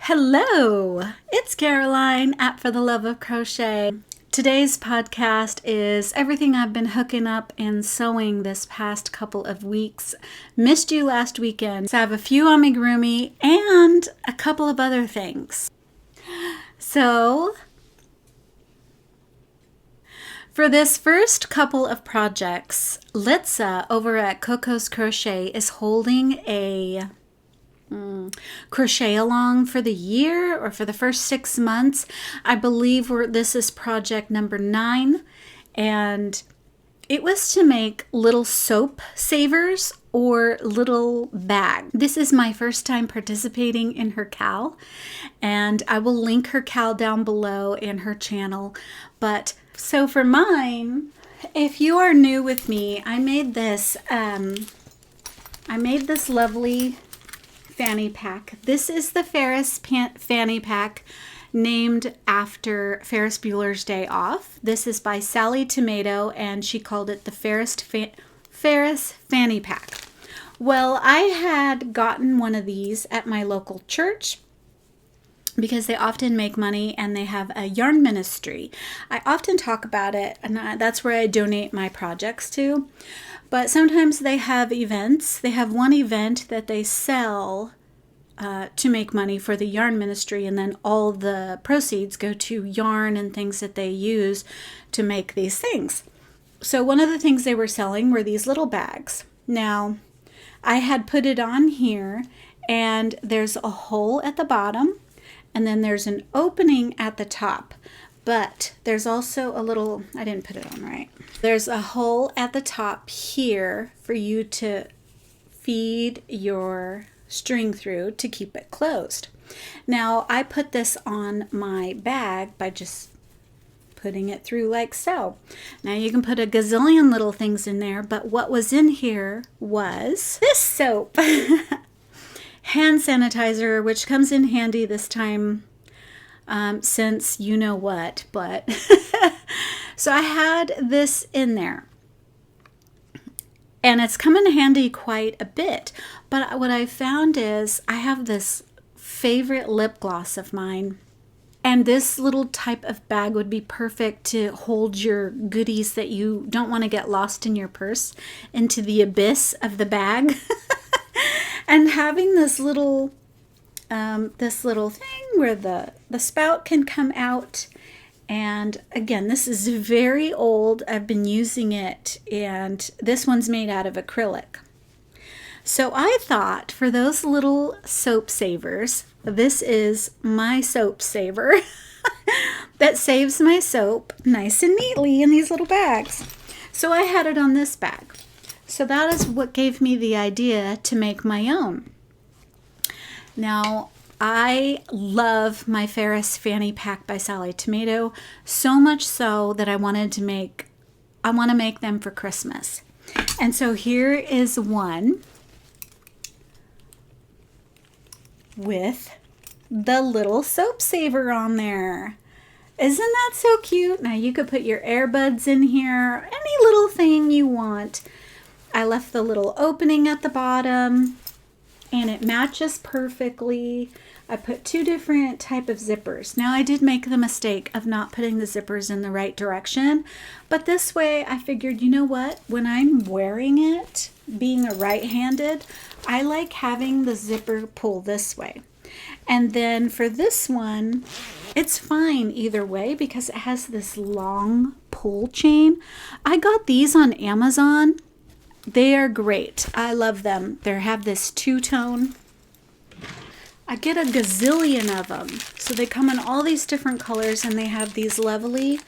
Hello, it's Caroline at For the Love of Crochet. Today's podcast is everything I've been hooking up and sewing this past couple of weeks. Missed you last weekend, so I have a few amigurumi and a couple of other things. So, for this first couple of projects, Litsa over at Coco's Crochet is holding a crochet along for the year or for the first 6 months. I believe this is project number 9, and it was to make little soap savers or little bag. This is my first time participating in her CAL, and I will link her CAL down below and her channel. But so for mine, if you are new with me, I made this lovely fanny pack. This is the Ferris fanny pack named after Ferris Bueller's Day Off. This is by Sally Tomato, and she called it the Ferris fanny pack. Well, I had gotten one of these at my local church because they often make money and they have a yarn ministry. I often talk about it, and that's where I donate my projects to. But sometimes they have events. They have one event that they sell to make money for the yarn ministry, and then all the proceeds go to yarn and things that they use to make these things. So one of the things they were selling were these little bags. Now, I had put it on here, and there's a hole at the bottom, and then there's an opening at the top. But there's also a little, I didn't put it on right. There's a hole at the top here for you to feed your string through to keep it closed. Now, I put this on my bag by just putting it through like so. Now, you can put a gazillion little things in there, but what was in here was this soap. Hand sanitizer, which comes in handy this time since you know what, but so I had this in there, and it's come in handy quite a bit. But what I found is I have this favorite lip gloss of mine, and this little type of bag would be perfect to hold your goodies that you don't want to get lost in your purse into the abyss of the bag. And having this little thing where the spout can come out. And again, this is very old. I've been using it, and this one's made out of acrylic. So I thought for those little soap savers, this is my soap saver that saves my soap nice and neatly in these little bags. So I had it on this bag. So that is what gave me the idea to make my own. Now, I love my Ferris fanny pack by Sally Tomato, so much so that I want to make them for Christmas. And so here is one with the little soap saver on there. Isn't that so cute? Now you could put your earbuds in here, any little thing you want. I left the little opening at the bottom, and it matches perfectly. I put 2 different type of zippers. Now, I did make the mistake of not putting the zippers in the right direction, but this way I figured, you know what? When I'm wearing it, being a right-handed, I like having the zipper pull this way. And then for this one, it's fine either way because it has this long pull chain. I got these on Amazon. They are great. I love them. They have this 2-tone. I get a gazillion of them. So they come in all these different colors, and they have these lovely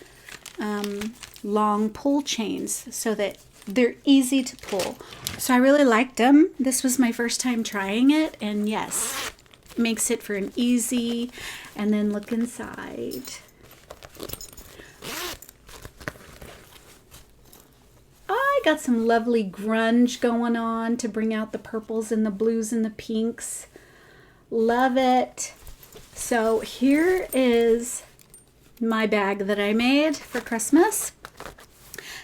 long pull chains so that they're easy to pull. So I really liked them. This was my first time trying it, and yes, makes it for an easy. And then look inside. I got some lovely grunge going on to bring out the purples and the blues and the pinks. Love it. So here is my bag that I made for Christmas.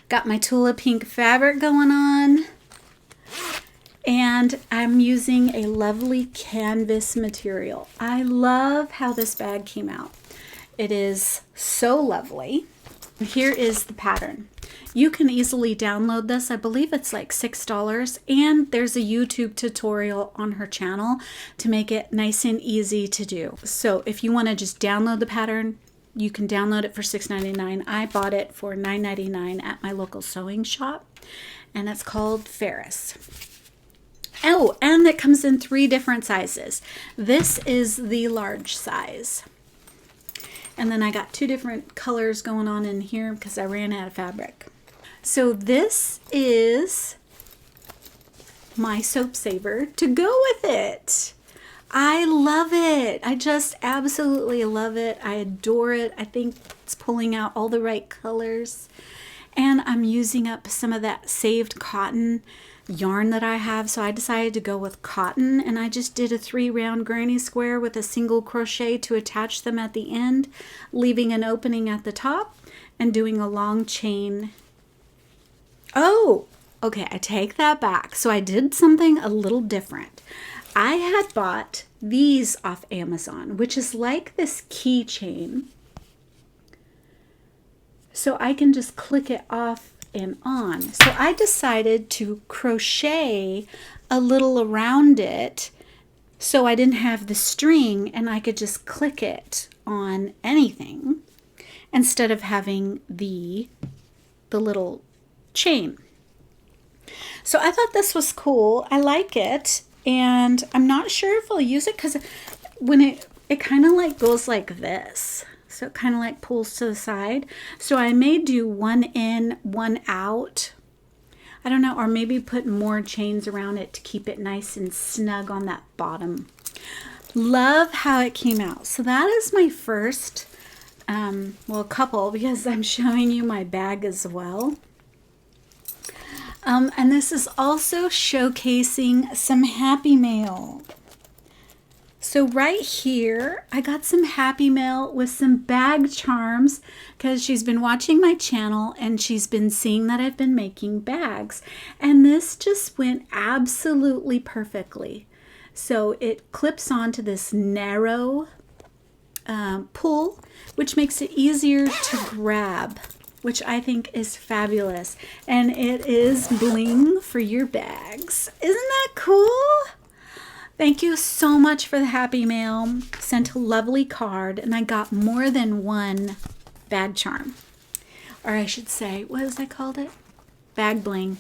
Got my Tula pink fabric going on. And I'm using a lovely canvas material. I love how this bag came out. It is so lovely. Here is the pattern. You can easily download this. I believe it's like $6, and there's a YouTube tutorial on her channel to make it nice and easy to do. So if you want to just download the pattern, you can download it for $6.99. I bought it for $9.99 at my local sewing shop, and it's called Ferris. Oh, and it comes in 3 different sizes. This is the large size. And then I got 2 different colors going on in here because I ran out of fabric. So this is my soap saver to go with it. I love it. I just absolutely love it. I adore it. I think it's pulling out all the right colors. And I'm using up some of that saved cotton yarn that I have, so I decided to go with cotton, and I just did a 3 round granny square with a single crochet to attach them at the end, leaving an opening at the top and doing a long chain. Oh, okay, I take that back. So I did something a little different. I had bought these off Amazon, which is like this keychain, so I can just click it off and on. So I decided to crochet a little around it so I didn't have the string and I could just click it on anything instead of having the little chain. So I thought this was cool. I like it, and I'm not sure if I'll use it because when it kind of like goes like this. So it kind of like pulls to the side. So I may do 1 in, 1 out. I don't know, or maybe put more chains around it to keep it nice and snug on that bottom. Love how it came out. So that is my first, well, couple, because I'm showing you my bag as well. And this is also showcasing some Happy Mail. So right here, I got some Happy Mail with some bag charms because she's been watching my channel and she's been seeing that I've been making bags. And this just went absolutely perfectly. So it clips onto this narrow pull, which makes it easier to grab, which I think is fabulous. And it is bling for your bags. Isn't that cool? Thank you so much for the Happy Mail. Sent a lovely card, and I got more than 1 bag charm. Or I should say, what has I called it? Bag bling.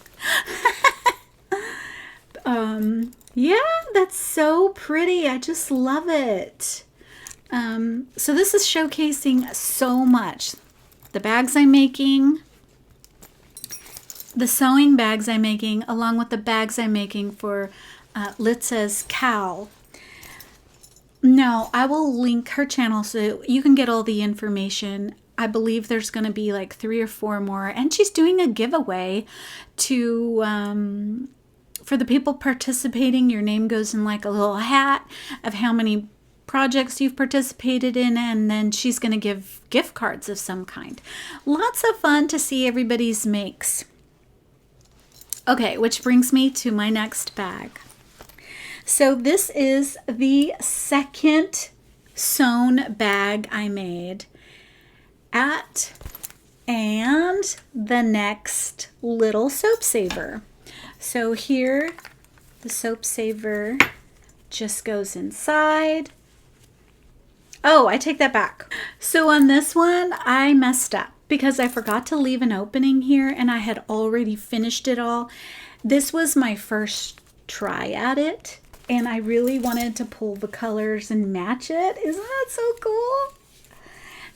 Yeah, that's so pretty. I just love it. So this is showcasing so much. The bags I'm making, the sewing bags I'm making, along with the bags I'm making for Litsa's CALS. Now, I will link her channel so you can get all the information. I believe there's going to be like 3 or 4 more, and she's doing a giveaway to for the people participating. Your name goes in like a little hat of how many projects you've participated in, and then she's going to give gift cards of some kind. Lots of fun to see everybody's makes. Okay, which brings me to my next bag. So this is the second sewn bag I made and the next little soap saver. So here the soap saver just goes inside. Oh, I take that back. So on this one, I messed up because I forgot to leave an opening here and I had already finished it all. This was my first try at it, and I really wanted to pull the colors and match it. Isn't that so cool?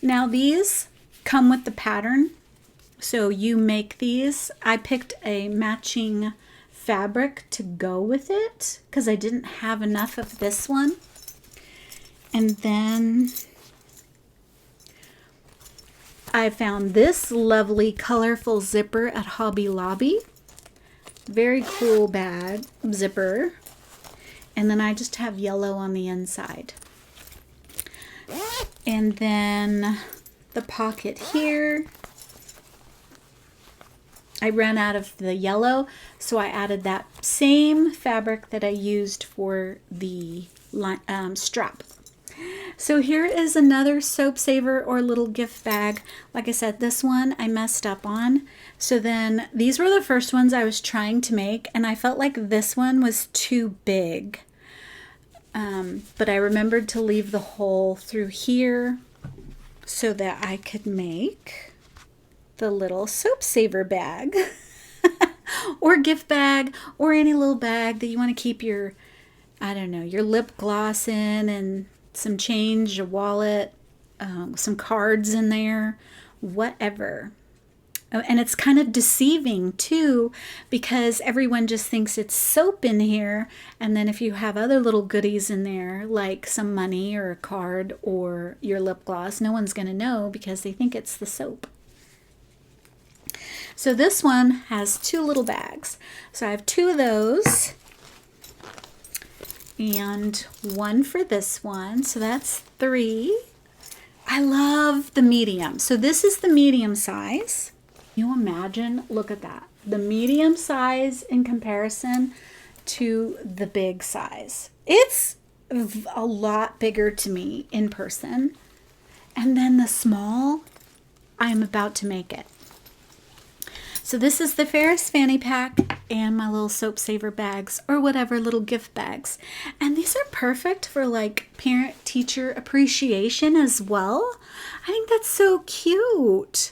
Now these come with the pattern, so you make these. I picked a matching fabric to go with it because I didn't have enough of this one. And then I found this lovely colorful zipper at Hobby Lobby. Very cool bag zipper. And then I just have yellow on the inside. And then the pocket here. I ran out of the yellow, so I added that same fabric that I used for the strap. So here is another soap saver or little gift bag. Like I said, this one I messed up on. So then these were the first ones I was trying to make, and I felt like this one was too big. But I remembered to leave the hole through here so that I could make the little soap saver bag or gift bag, or any little bag that you want to keep your, I don't know, your lip gloss in, and some change, a wallet, some cards in there, whatever. Oh, and it's kind of deceiving too, because everyone just thinks it's soap in here, and then if you have other little goodies in there like some money or a card or your lip gloss, no one's going to know because they think it's the soap. So this one has two little bags. So I have two of those and one for this one. So that's 3. I love the medium. So this is the medium size. You imagine, look at that. The medium size in comparison to the big size. It's a lot bigger to me in person. And then the small, I'm about to make it. So this is the Ferris fanny pack and my little soap saver bags, or whatever, little gift bags. And these are perfect for like parent-teacher appreciation as well. I think that's so cute.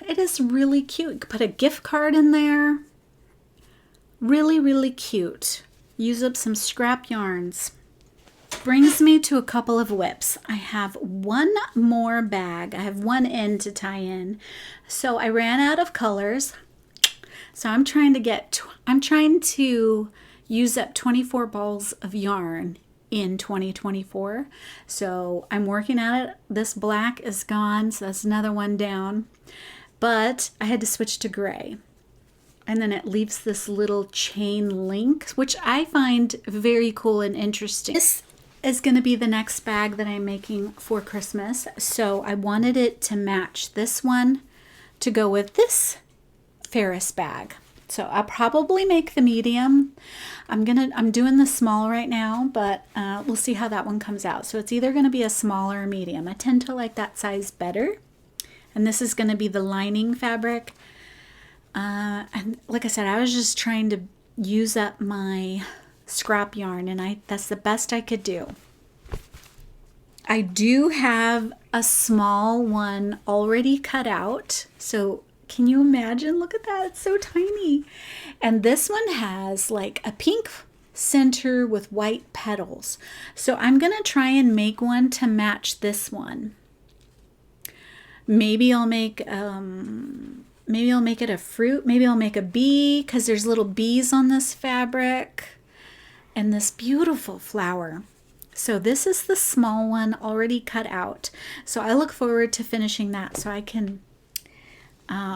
It is really cute. You could put a gift card in there. Really, really cute. Use up some scrap yarns. Brings me to a couple of whips. I have one more bag. I have one end to tie in. So I ran out of colors. So I'm trying to use up 24 balls of yarn in 2024. So I'm working at it. This black is gone, so that's another one down. But I had to switch to gray. And then it leaves this little chain link, which I find very cool and interesting. This is going to be the next bag that I'm making for Christmas. So I wanted it to match this one to go with this Ferris bag. So I'll probably make the medium. I'm doing the small right now, but we'll see how that one comes out. So it's either going to be a small or a medium. I tend to like that size better. And this is going to be the lining fabric. And like I said, I was just trying to use up my scrap yarn, and that's the best I could do. I do have a small one already cut out. So can you imagine? Look at that. It's so tiny. And this one has like a pink center with white petals. So I'm going to try and make one to match this one. Maybe I'll make it a fruit. Maybe I'll make a bee, because there's little bees on this fabric and this beautiful flower. So this is the small one already cut out. So I look forward to finishing that so I can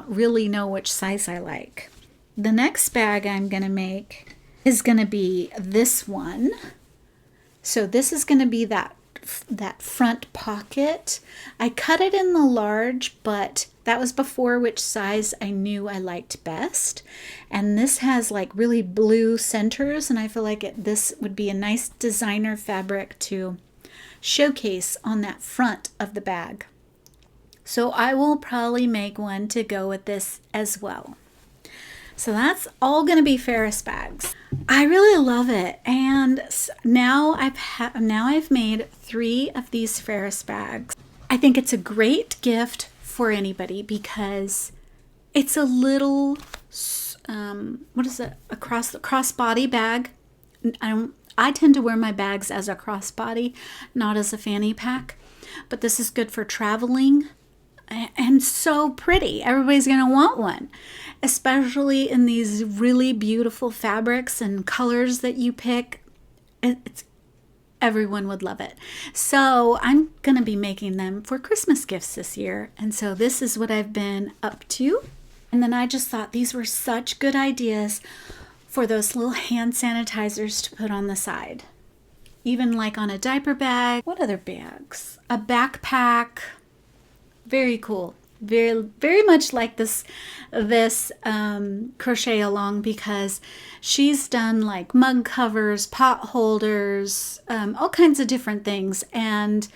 really know which size I like. The next bag I'm going to make is going to be this one. So this is going to be that front pocket. I cut it in the large, but that was before which size I knew I liked best. And this has like really blue centers, and I feel like this would be a nice designer fabric to showcase on that front of the bag. So I will probably make one to go with this as well. So that's all going to be Ferris bags. I really love it, and now I've made 3 of these Ferris bags. I think it's a great gift for anybody because it's a little what is it? A crossbody bag. I tend to wear my bags as a crossbody, not as a fanny pack, but this is good for traveling. And so pretty. Everybody's going to want one, especially in these really beautiful fabrics and colors that you pick. Everyone would love it. So I'm going to be making them for Christmas gifts this year. And so this is what I've been up to. And then I just thought these were such good ideas for those little hand sanitizers to put on the side. Even like on a diaper bag. What other bags? A backpack. Very cool. very much like this crochet along, because she's done like mug covers, pot holders, all kinds of different things. And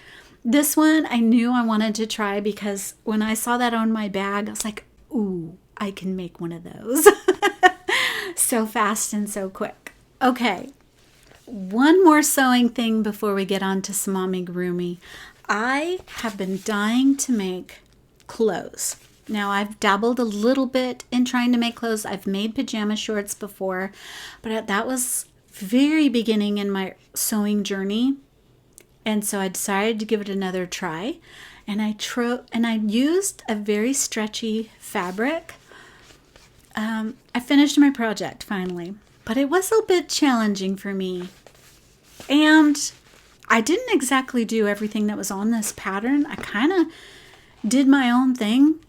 this one I knew I wanted to try because when I saw that on my bag, I was like, ooh, I can make one of those. So fast and so quick. Okay, one more sewing thing before we get on to some amigurumi. I have been dying to make clothes. Now, I've dabbled a little bit in trying to make clothes. I've made pajama shorts before, but that was very beginning in my sewing journey. And so I decided to give it another try. And I used a very stretchy fabric. I finished my project finally, but it was a bit challenging for me. And I didn't exactly do everything that was on this pattern. I kind of did my own thing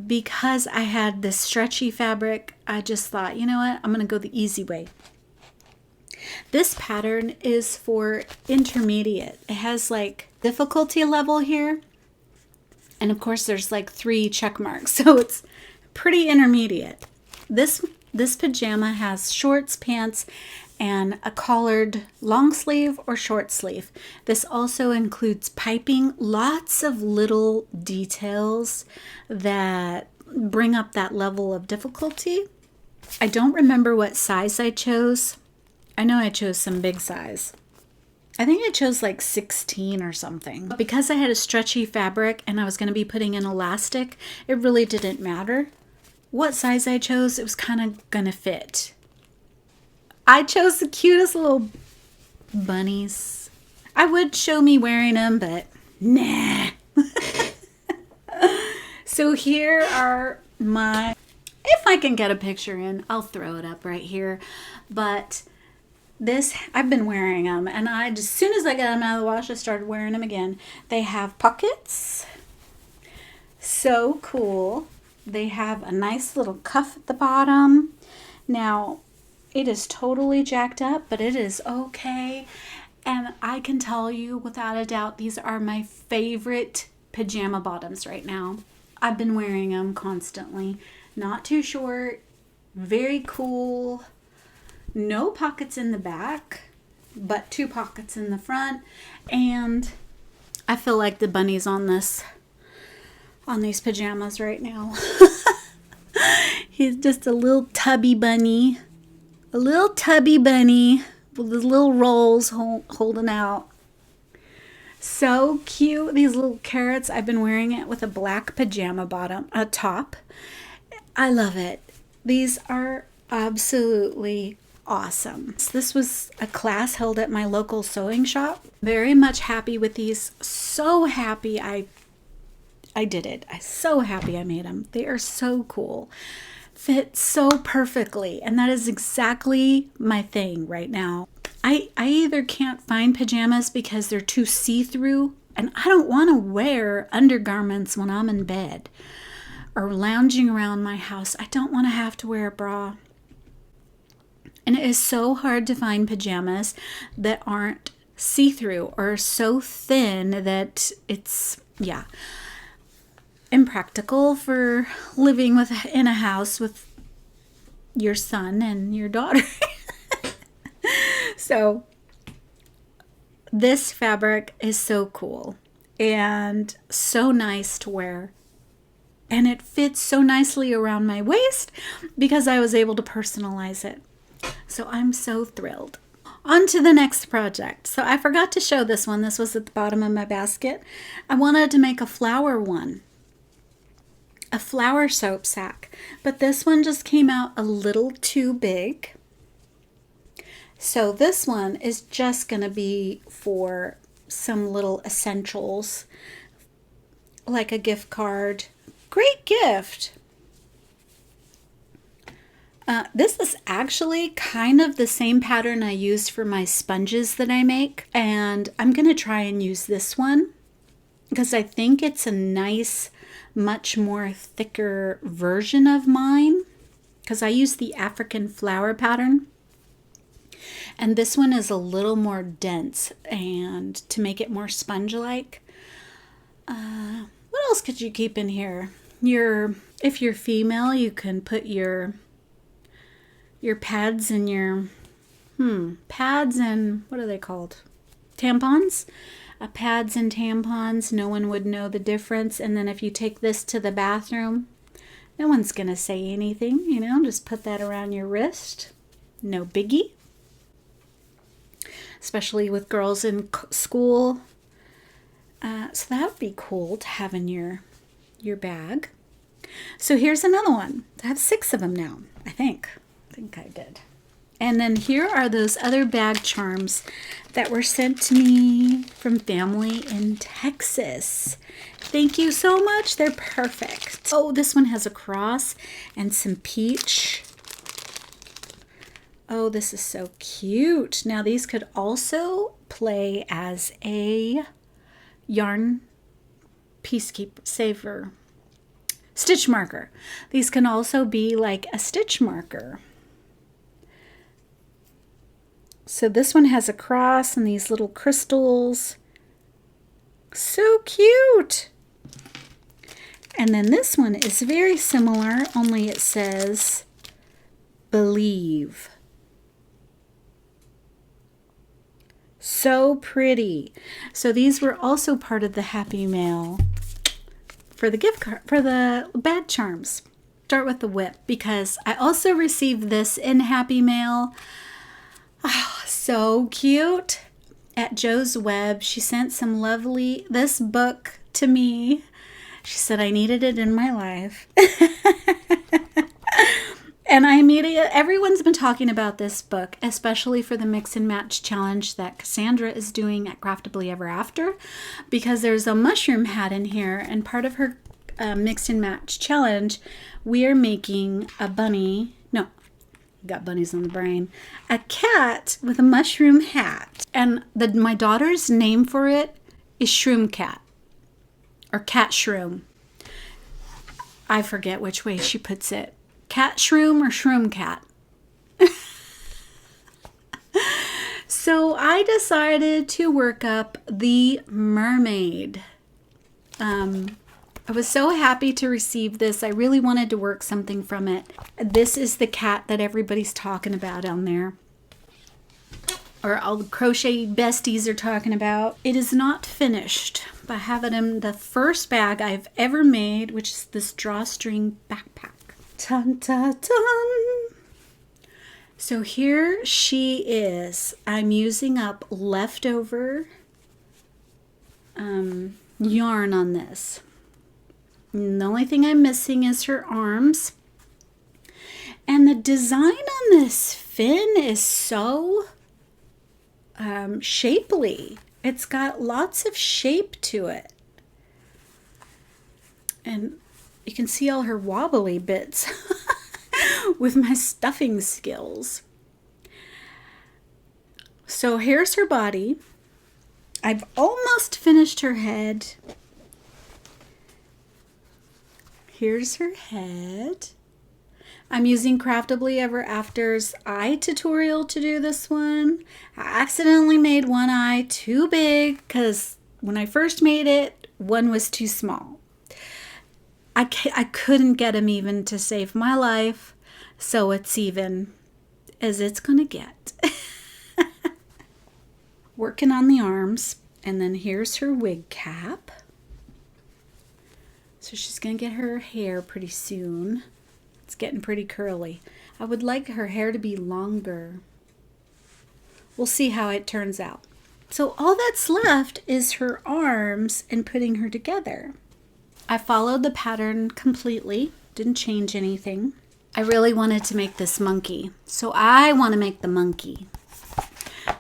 because I had this stretchy fabric. I just thought, you know what, I'm going to go the easy way. This pattern is for intermediate. It has like difficulty level here. And of course there's like 3 check marks. So it's pretty intermediate. This pajama has shorts, pants, and a collared long sleeve or short sleeve. This also includes piping, lots of little details that bring up that level of difficulty. I don't remember what size I chose. I know I chose some big size. I think I chose like 16 or something. But because I had a stretchy fabric and I was going to be putting in elastic, it really didn't matter what size I chose. It was kind of going to fit. I chose the cutest little bunnies. I would show me wearing them, but nah. So here are my, if I can get a picture in, I'll throw it up right here. But this, I've been wearing them, and as soon as I got them out of the wash, I started wearing them again. They have pockets. So cool. They have a nice little cuff at the bottom. Now, it is totally jacked up, but it is okay. And I can tell you without a doubt, these are my favorite pajama bottoms right now. I've been wearing them constantly. Not too short, very cool. No pockets in the back, but 2 pockets in the front. And I feel like the bunnies on these pajamas right now. He's just a little tubby bunny. A little tubby bunny with his little rolls holding out. So cute. These little carrots. I've been wearing it with a black pajama bottom, a top. I love it. These are absolutely awesome. This was a class held at my local sewing shop. Very much happy with these. So happy I did it. I'm so happy I made them. They are so cool. Fit so perfectly, and that is exactly my thing right now. I either can't find pajamas because they're too see-through, and I don't want to wear undergarments when I'm in bed or lounging around my house. I don't want to have to wear a bra. And it is so hard to find pajamas that aren't see-through or so thin that it's, yeah, impractical for living in a house with your son and your daughter. So this fabric is so cool and so nice to wear. And it fits so nicely around my waist because I was able to personalize it. So I'm so thrilled. On to the next project. So I forgot to show this one. This was at the bottom of my basket. I wanted to make a flower one. A flower soap sack. But this one just came out a little too big. So this one is just going to be for some little essentials. Like a gift card. Great gift. This is actually kind of the same pattern I used for my sponges that I make. And I'm going to try and use this one because I think it's a nice, much more thicker version of mine. Because I use the African flower pattern. And this one is a little more dense and to make it more sponge-like. What else could you keep in here? if you're female, you can put your pads and your pads and what are they called? Tampons? Pads and tampons. No one would know the difference. And then if you take this to the bathroom, no one's going to say anything, you know, just put that around your wrist. No biggie. Especially with girls in school. So that would be cool to have in your bag. So here's another one. I have 6 of them now, I think. I think I did. And then here are those other bag charms that were sent to me from family in Texas. Thank you so much. They're perfect. Oh, this one has a cross and some peach. Oh, this is so cute. Now these could also play as a yarn saver stitch marker. These can also be like a stitch marker. So this one has a cross and these little crystals. So cute. And then this one is very similar, only it says believe. So pretty. So these were also part of the Happy Mail for the gift card, for the bag charms. Start with the whip because I also received this in Happy Mail. Oh, so cute. At Joe's Web, she sent this book to me. She said I needed it in my life. And everyone's been talking about this book, especially for the mix and match challenge that Cassandra is doing at Craftably Ever After, because there's a mushroom hat in here, and part of her mix and match challenge, we are making a bunny. No, got bunnies on the brain. A cat with a mushroom hat, and my daughter's name for it is Shroom Cat, or Cat Shroom. I forget which way she puts it. Cat Shroom or Shroom Cat. So I decided to work up the mermaid. I was so happy to receive this. I really wanted to work something from it. This is the cat that everybody's talking about on there, or all the crochet besties are talking about. It is not finished, but I have it in the first bag I've ever made, which is this drawstring backpack. Dun, dun, dun. So here she is. I'm using up leftover yarn on this. And the only thing I'm missing is her arms. And the design on this fin is so shapely. It's got lots of shape to it. And you can see all her wobbly bits with my stuffing skills. So here's her body. I've almost finished her head. Here's her head. I'm using Craftably Ever After's eye tutorial to do this one. I accidentally made one eye too big because when I first made it, one was too small. I couldn't get him even to save my life, so it's even as it's gonna get. Working on the arms, and then here's her wig cap. So she's gonna get her hair pretty soon. It's getting pretty curly. I would like her hair to be longer. We'll see how it turns out. So all that's left is her arms and putting her together. I followed the pattern completely, didn't change anything. I really wanted to make this monkey, so I want to make the monkey.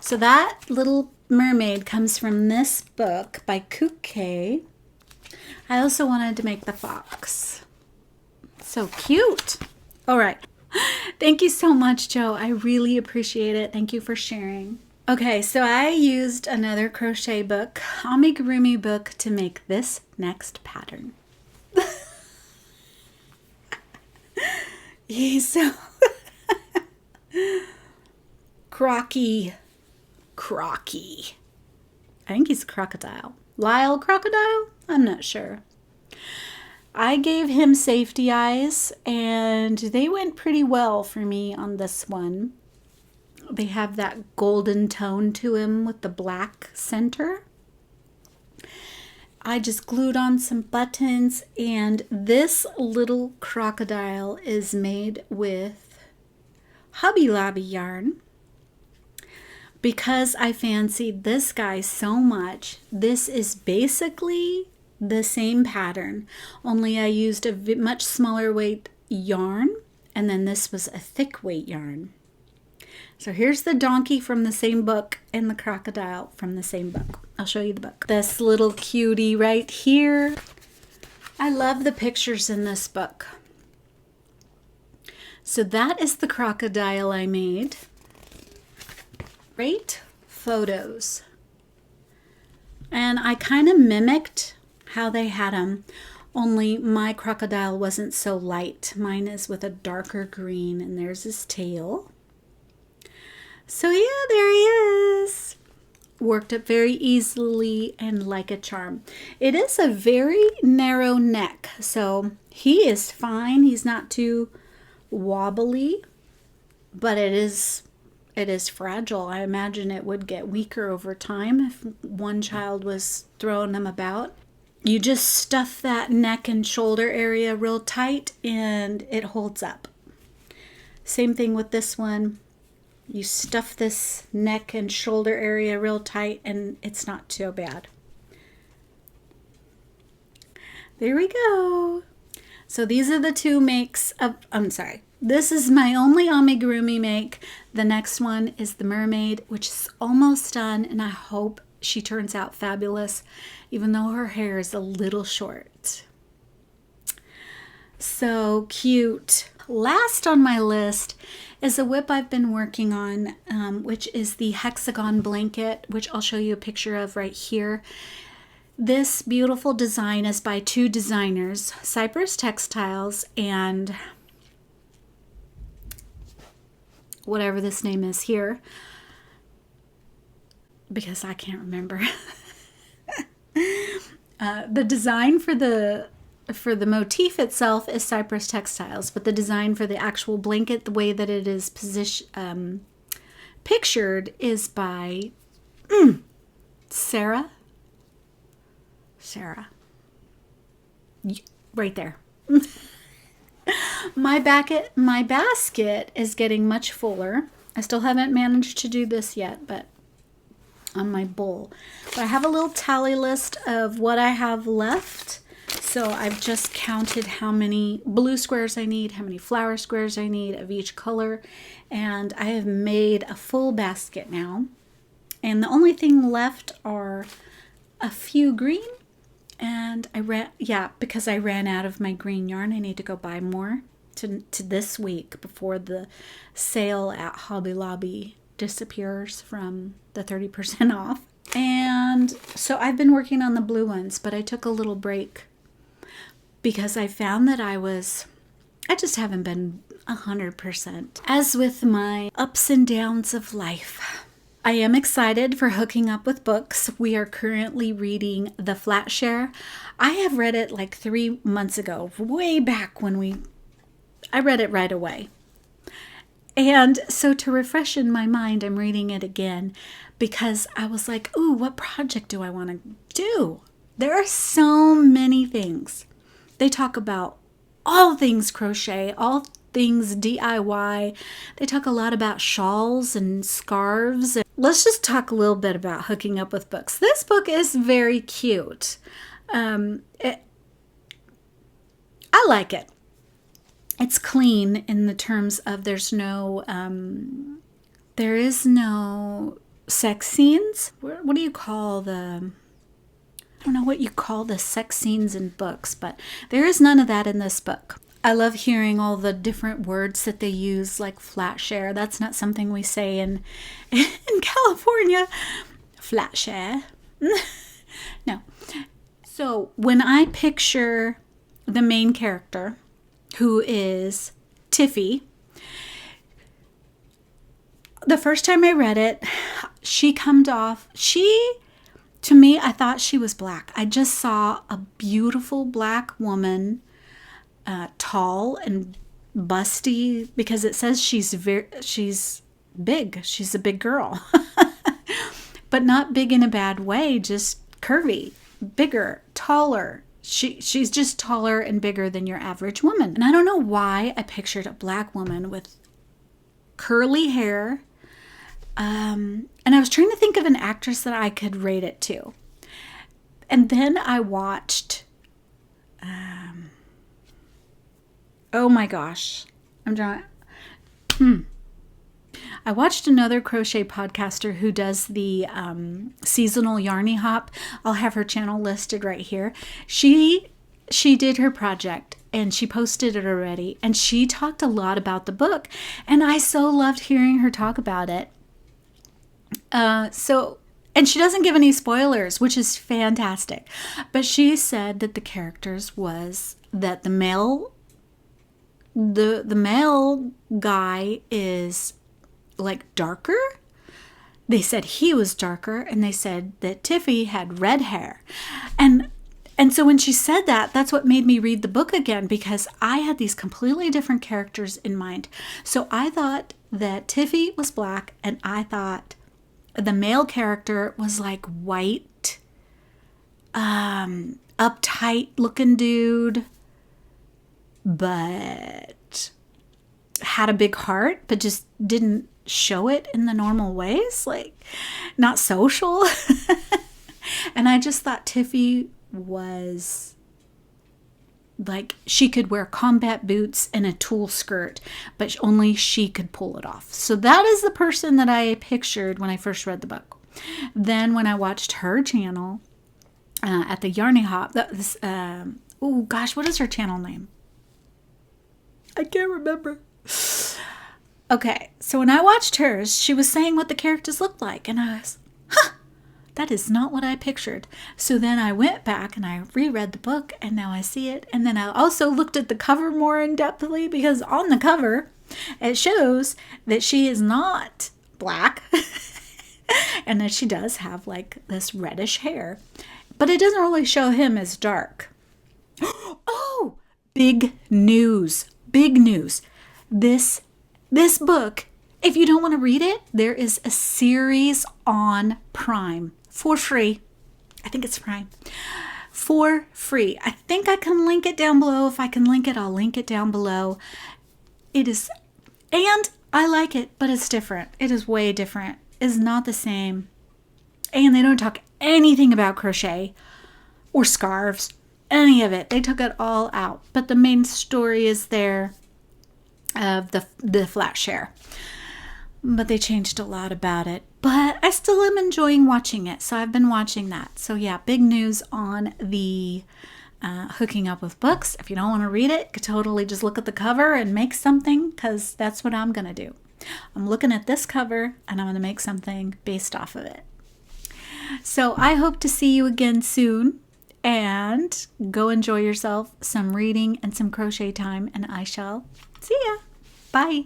So that little mermaid comes from this book by Crochet. I also wanted to make the fox. So cute. All right. Thank you so much, Joe. I really appreciate it. Thank you for sharing. Okay, so I used another crochet book, Amigurumi book, to make this next pattern. He's so crocky. I think he's a crocodile. Lyle crocodile? I'm not sure. I gave him safety eyes, and they went pretty well for me on this one. They have that golden tone to him with the black center. I just glued on some buttons, and this little crocodile is made with Hobby Lobby yarn. Because I fancied this guy so much, this is basically the same pattern, only I used a much smaller weight yarn, and then this was a thick weight yarn. So here's the donkey from the same book and the crocodile from the same book. I'll show you the book. This little cutie right here. I love the pictures in this book. So that is the crocodile I made. Great photos. And I kind of mimicked how they had them, only my crocodile wasn't so light. Mine is with a darker green, and there's his tail. So yeah, there he is. Worked up very easily and like a charm. It is a very narrow neck, so he is fine. He's not too wobbly, but it is fragile. I imagine it would get weaker over time if one child was throwing them about. You just stuff that neck and shoulder area real tight and it holds up. Same thing with this one. You stuff this neck and shoulder area real tight and it's not too bad. There we go. So these are the two makes of, this is my only amigurumi make. The next one is the mermaid, which is almost done, and I hope she turns out fabulous, even though her hair is a little short. So cute. Last on my list is a whip I've been working on, which is the Hexagon Blanket, which I'll show you a picture of right here. This beautiful design is by two designers, Cypress Textiles and whatever this name is here, because I can't remember. The design for the motif itself is Cypress Textiles, but the design for the actual blanket, the way that it is pictured, is by Sarah, right there. My basket is getting much fuller. I still haven't managed to do this yet, but on my bowl. But I have a little tally list of what I have left. So I've just counted how many blue squares I need, how many flower squares I need of each color, and I have made a full basket now. And the only thing left are a few green, and because I ran out of my green yarn, I need to go buy more to this week before the sale at Hobby Lobby disappears from the 30% off. And so I've been working on the blue ones, but I took a little break because I found that I just haven't been 100%. As with my ups and downs of life. I am excited for hooking up with books. We are currently reading The Flat Share. I have read it like 3 months ago, way back when I read it right away. And so to refresh in my mind, I'm reading it again because I was like, ooh, what project do I want to do? There are so many things. They talk about all things crochet, all things DIY. They talk a lot about shawls and scarves. Let's just talk a little bit about hooking up with books. This book is very cute. I like it. It's clean in the terms of there is no sex scenes. What do you call I don't know what you call the sex scenes in books, but there is none of that in this book. I love hearing all the different words that they use, like flat share. That's not something we say in California. Flat share. No. So when I picture the main character, who is Tiffy, the first time I read it, she To me, I thought she was black. I just saw a beautiful black woman, tall and busty, because it says she's big. She's a big girl, but not big in a bad way, just curvy, bigger, taller. She's just taller and bigger than your average woman. And I don't know why I pictured a black woman with curly hair. And I was trying to think of an actress that I could rate it to. And then I watched, oh my gosh, I watched another crochet podcaster who does the seasonal yarny hop. I'll have her channel listed right here. She did her project and she posted it already. And she talked a lot about the book. And I so loved hearing her talk about it. And she doesn't give any spoilers, which is fantastic. But she said that the characters was that the male guy is like darker. They said he was darker, and they said that Tiffy had red hair. And so when she said that, that's what made me read the book again, because I had these completely different characters in mind. So I thought that Tiffy was black, and I thought the male character was like white, uptight looking dude, but had a big heart, but just didn't show it in the normal ways, like not social. And I just thought Tiffy was like, she could wear combat boots and a tulle skirt, but only she could pull it off. So that is the person that I pictured when I first read the book. Then when I watched her channel at the Yarny Hop, oh gosh, what is her channel name? I can't remember. Okay, so when I watched hers, she was saying what the characters looked like, and I was, that is not what I pictured. So then I went back and I reread the book, and now I see it. And then I also looked at the cover more in-depthly, because on the cover, it shows that she is not black and that she does have like this reddish hair. But it doesn't really show him as dark. Oh, big news. Big news. This book, if you don't want to read it, there is a series on Prime for free. I think it's Prime. For free. I think I can link it down below. If I can link it, I'll link it down below. It is, and I like it, but it's different. It is way different. It's not the same. And they don't talk anything about crochet or scarves, any of it. They took it all out. But the main story is there of the flat share. But they changed a lot about it. But I still am enjoying watching it. So I've been watching that. So yeah, big news on the hooking up with books. If you don't want to read it, you could totally just look at the cover and make something, because that's what I'm going to do. I'm looking at this cover and I'm going to make something based off of it. So I hope to see you again soon, and go enjoy yourself some reading and some crochet time, and I shall see ya. Bye.